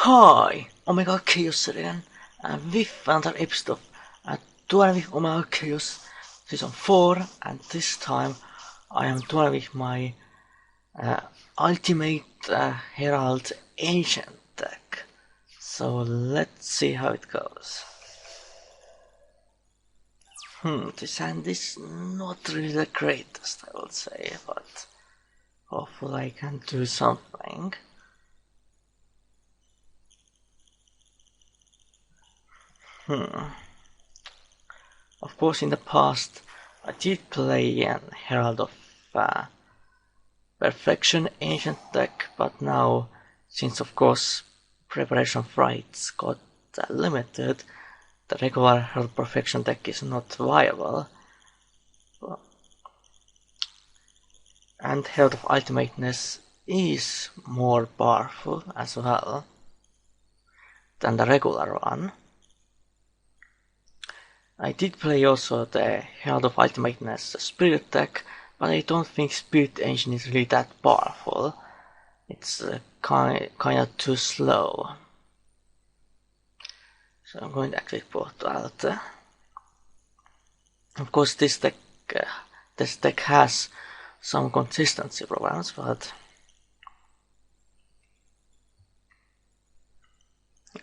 Hi, Omega Khaos again, and with another episode of Dueling with Omega Khaos Season 4, and this time I am dueling with my ultimate Herald Ancient deck. So let's see how it goes. This hand is not really the greatest, I would say, but hopefully I can do something. Of course, in the past, I did play an Herald of Perfection Ancient deck, but now, since of course Preparation Frights got limited, the regular Herald Perfection deck is not viable. And Herald of Ultimateness is more powerful as well than the regular one. I did play also the Herald of Ultimateness Spirit deck, but I don't think Spirit Engine is really that powerful. It's kinda too slow. So I'm going to activate Portal. Of course, this deck has some consistency problems, but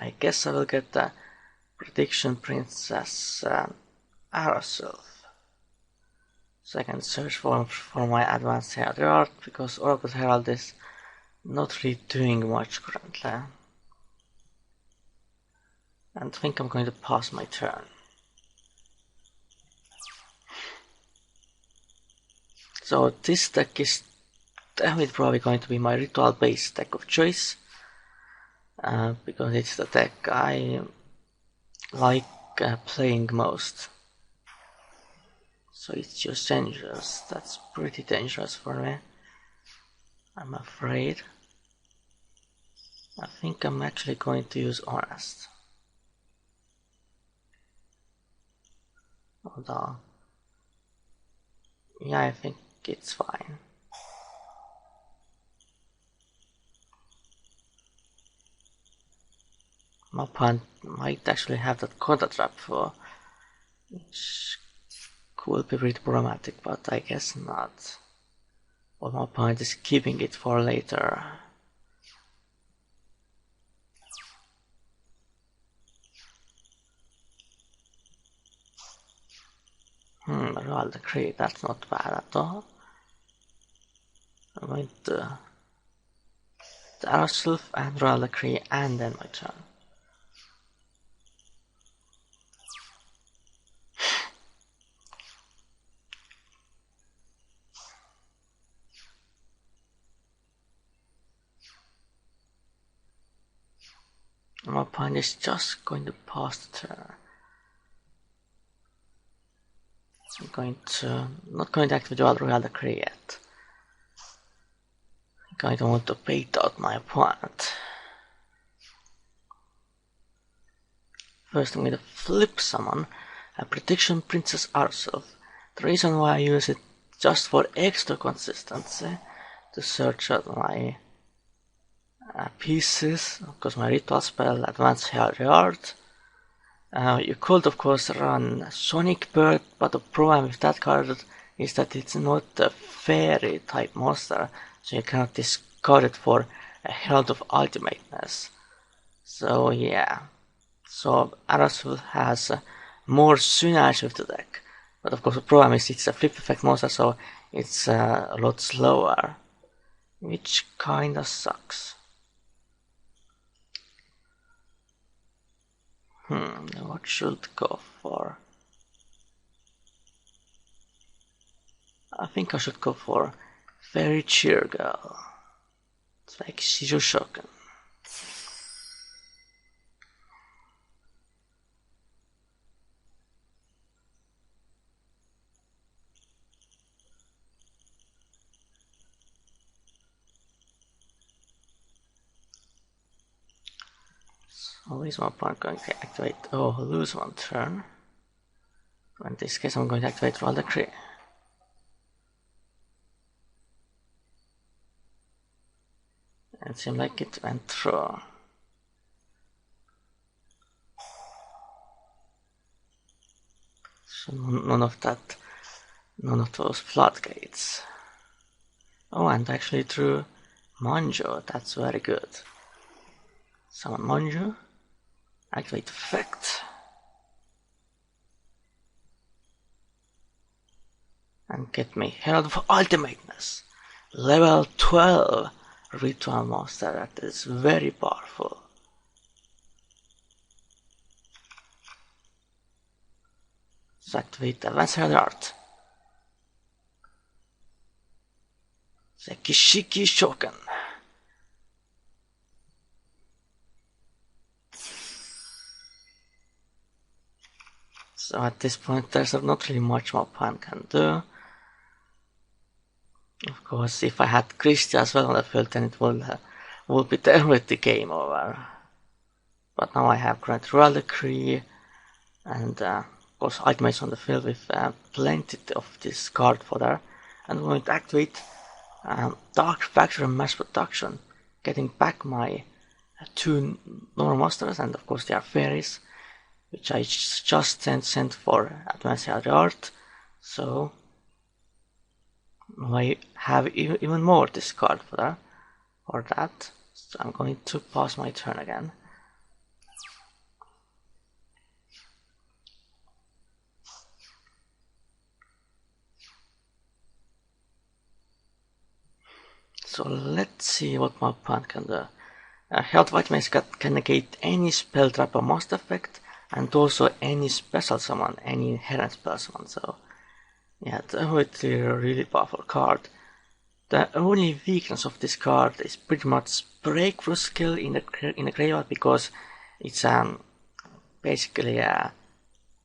I guess I will get the Prediction Princess Herald. So I can search for my advanced Herald, because Oracle Herald is not really doing much currently. And I think I'm going to pass my turn. So this deck is definitely probably going to be my ritual based deck of choice, because it's the deck I like playing most. So it's just dangerous. That's pretty dangerous for me, I'm afraid. I think I'm actually going to use Honest. Although, yeah, I think it's fine. My opponent might actually have that Coda Trap for, which could be pretty problematic, but I guess not. But my opponent is keeping it for later. Roll the Cree, that's not bad at all. I'm going to Herald and roll the Cree and then my turn. My opponent is just going to pass the turn. I'm not going to activate Royal Decree yet. I don't want to bait out my opponent. First I'm going to flip summon a Prediction Princess Herald. The reason why I use it just for extra consistency, to search out my pieces, because my ritual spell Advanced Herald. You could of course run Sonic Bird, but the problem with that card is that it's not a fairy type monster, so you cannot discard it for a Herald of Ultimateness. So yeah, so Herald has more synergy with the deck, but of course the problem is it's a flip effect monster, so it's a lot slower, which kinda sucks. What should go for? I think I should go for Fairy Cheer Girl. It's like Shizushoken. So is my opponent going to activate? Oh, lose one turn. In this case, I'm going to activate Roll the Cree. It seemed like it went through. So none of that, none of those floodgates. Oh, and actually drew Manjo, that's very good. Summon Manjo, activate effect, and get me Herald of Ultimateness, level 12 ritual monster. That is very powerful. So activate Advanced Herald Art. Sekishiki Shoken. So at this point there's not really much my opponent can do. Of course, if I had Christie as well on the field, then it would be definitely game over. But now I have Grand Royal Decree, and of course Ultimates on the field with plenty of this card fodder. And I'm going to activate Dark Factory Mass Production, getting back my two normal monsters, and of course they are fairies, which I just sent for Advanced Art. So I have even more discard for that. So I'm going to pause my turn again. So let's see what my opponent can do. Health Vitamins can negate any spell trap or monster effect, and also any special summon, any inherent spell summon. So yeah, definitely a really powerful card. The only weakness of this card is pretty much breakthrough skill in the graveyard, because it's basically a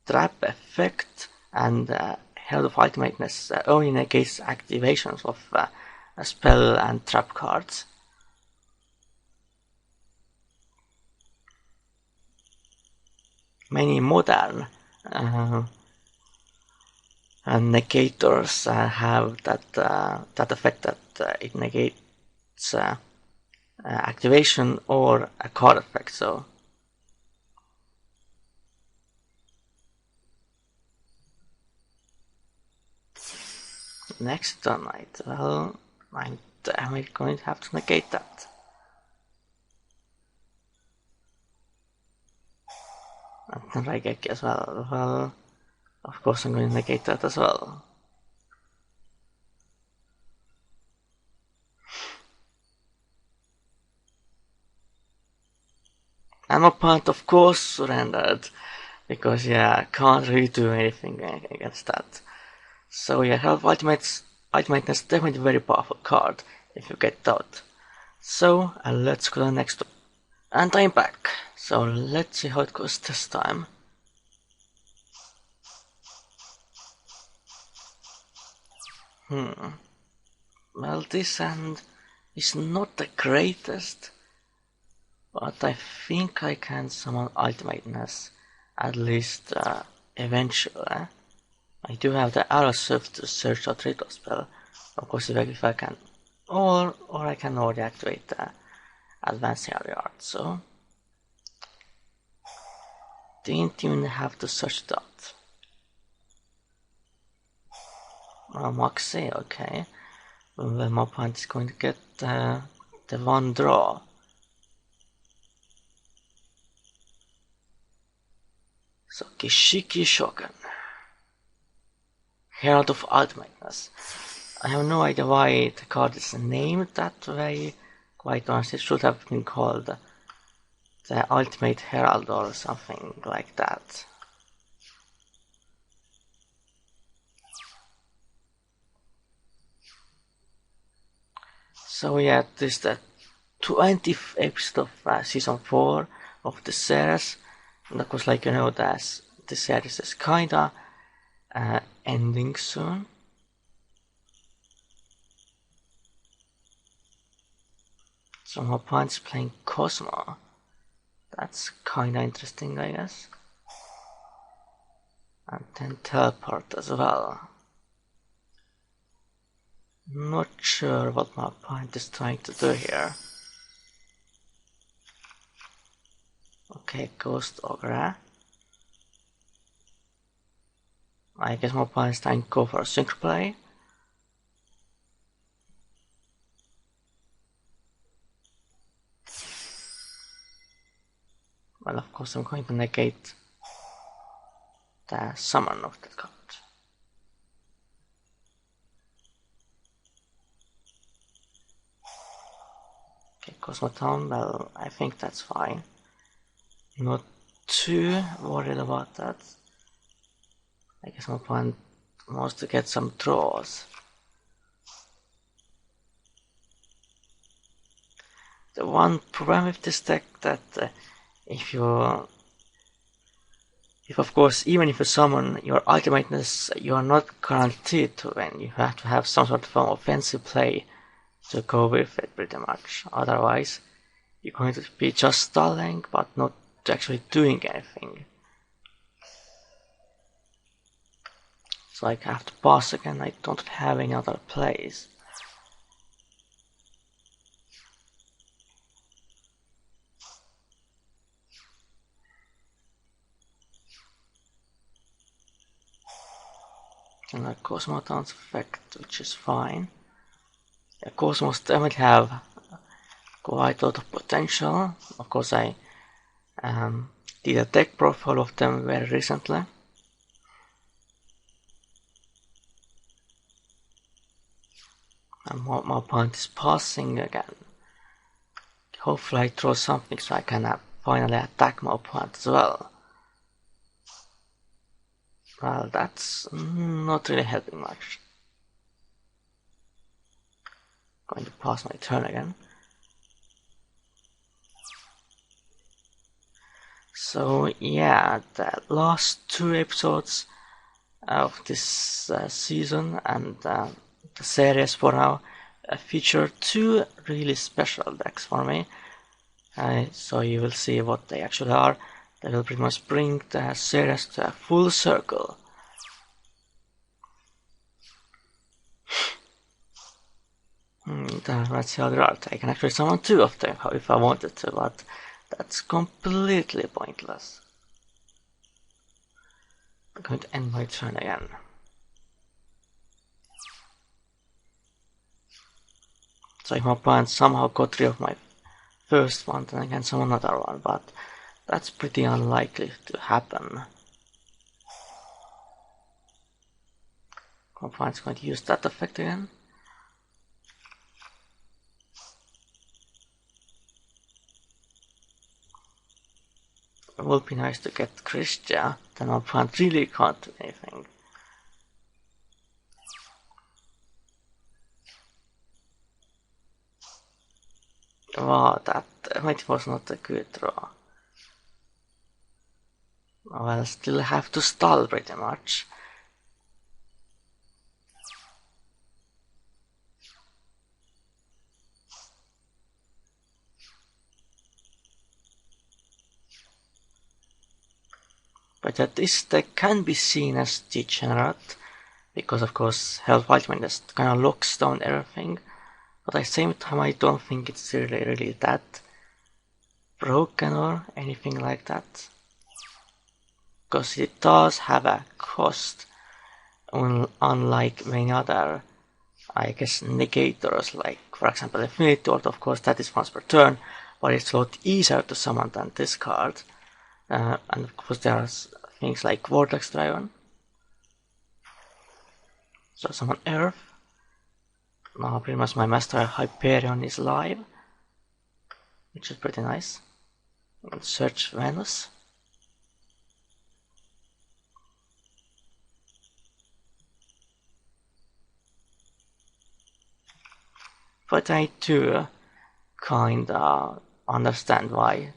trap effect, and Herald of Ultimateness only negates activations of a spell and trap cards. Many modern negators have that effect, that it negates activation or a card effect. So next turn, well, I'm definitely going to have to negate that. And Raigeki as well. Well, of course I'm going to negate that as well. And my opponent of course surrendered, because yeah, I can't really do anything against that. So yeah, Herald of Ultimateness is definitely a very powerful card if you get out. So let's go to the next one. And I'm back. So let's see how it goes this time. Well, this hand is not the greatest, but I think I can summon Ultimateness, at least eventually. I do have the arrow shift to search out ritual spell, of course if I can, or I can already activate the Advanced Art, so didn't even have to search it out. Moxie, okay. Well, my opponent is going to get the one draw. So Kishiki Shoken, Herald of Ultimateness. I have no idea why the card is named that way. Quite honestly, it should have been called the Ultimate Herald or something like that. So yeah, this is the 20th episode of season 4 of the series. And of course, like you know, the series is kinda ending soon. So my opponent's playing Cosmo. That's kinda interesting, I guess. And then Teleport as well. Not sure what my opponent is trying to do here. Okay, Ghost Ogre. I guess my opponent's trying to go for a synchro play. Well, of course I'm going to negate the summon of that card. Okay, Cosmotown, well, I think that's fine. Not too worried about that. I guess my opponent wants to get some draws. The one problem with this deck that if of course, even if you summon your ultimateness, you are not guaranteed to win. You have to have some sort of an offensive play to go with it pretty much. Otherwise, you're going to be just stalling, but not actually doing anything. So I have to pass again, I don't have any other plays. And a Cosmotown's effect, which is fine. Yeah, Cosmos definitely have quite a lot of potential. Of course, I did a deck profile of them very recently. And my opponent is passing again. Hopefully I throw something so I can finally attack my opponent as well. Well, that's not really helping much. Going to pass my turn again. So yeah, the last 2 episodes of this season and the series for now feature 2 really special decks for me. So you will see what they actually are. They will pretty much bring the series to a full circle. Let's see how they are. I can actually summon 2 of them if I wanted to, but that's completely pointless. I'm going to end my turn again. So if my opponent somehow got rid of my first one, then I can summon another one, but that's pretty unlikely to happen. My opponent's going to use that effect again. It would be nice to get Christia, then my opponent really can't do anything. Wow, that might was not a good draw. Well, I still have to stall pretty much. But that this deck can be seen as degenerate, because of course Herald Ultimate just kind of locks down everything. But at the same time, I don't think it's really that broken or anything like that. Because it does have a cost, unlike many other, I guess, negators, like for example Infinity Orb. Of course that is once per turn, but it's a lot easier to summon than this card. And of course there are things like Vortex Dragon. So summon Earth. Now pretty much my Master Hyperion is live, which is pretty nice. And search Venus. But I do kinda understand why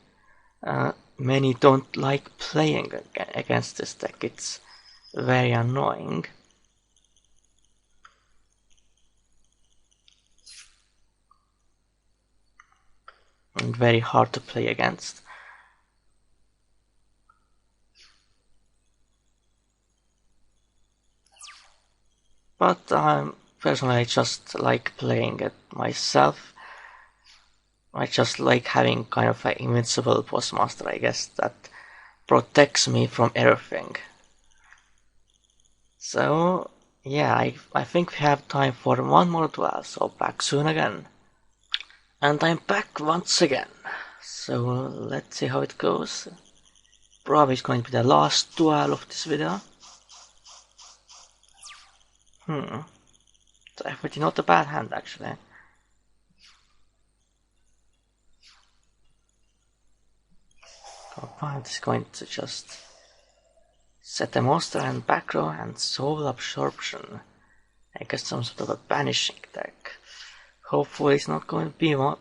many don't like playing against this deck. It's very annoying. And very hard to play against. But personally I just like playing it myself. I just like having kind of an invincible postmaster, I guess, that protects me from everything. So, yeah, I think we have time for one more duel, so back soon again. And I'm back once again. So, let's see how it goes. Probably it's going to be the last duel of this video. Definitely not a bad hand, actually. Opponent is going to just set a monster and back row and soul absorption. I guess some sort of a banishing deck. Hopefully it's not going to be one.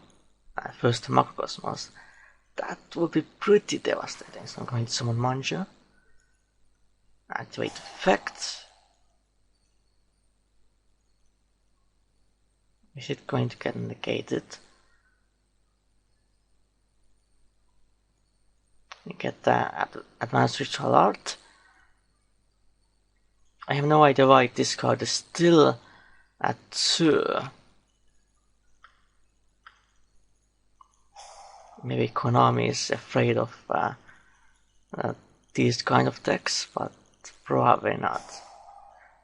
First Macrocosmos. That would be pretty devastating. So I'm going to summon Manju. Activate effect. Is it going to get negated? You get the advanced ritual art. I have no idea why this card is still at 2. Maybe Konami is afraid of these kind of decks, but probably not.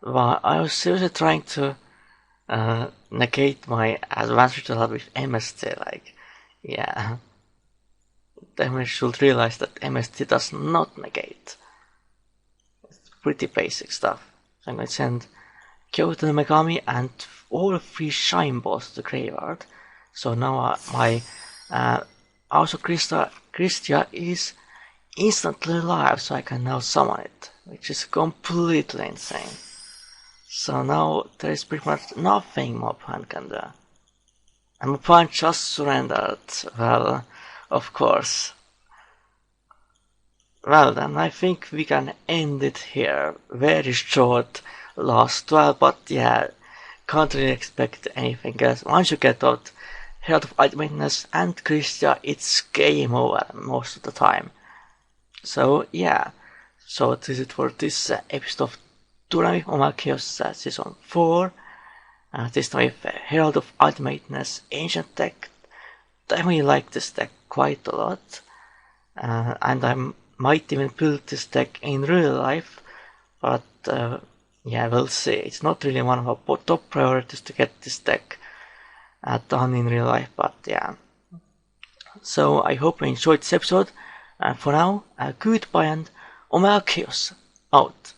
Well, I was seriously trying to negate my advanced ritual art with MST, like, yeah. Then should realize that MST does not negate. It's pretty basic stuff. So I'm going to send Kyoto no Megami and all 3 Shine Balls to the graveyard. So now my House of Christia is instantly alive, so I can now summon it, which is completely insane. So now there is pretty much nothing my opponent can do. And my opponent just surrendered. Well, of course. Well then, I think we can end it here. Very short last duel, but yeah, can't really expect anything else. Once you get out Herald of Ultimateness and Christia, it's game over most of the time. So yeah, so this is it for this episode of Dueling Omega Khaos Season 4. This time with Herald of Ultimateness Ancient deck. Definitely like this deck quite a lot. And I might even build this deck in real life, but yeah, we'll see. It's not really one of our top priorities to get this deck done in real life, but yeah. So I hope you enjoyed this episode, and for now, goodbye and Omega Khaos out.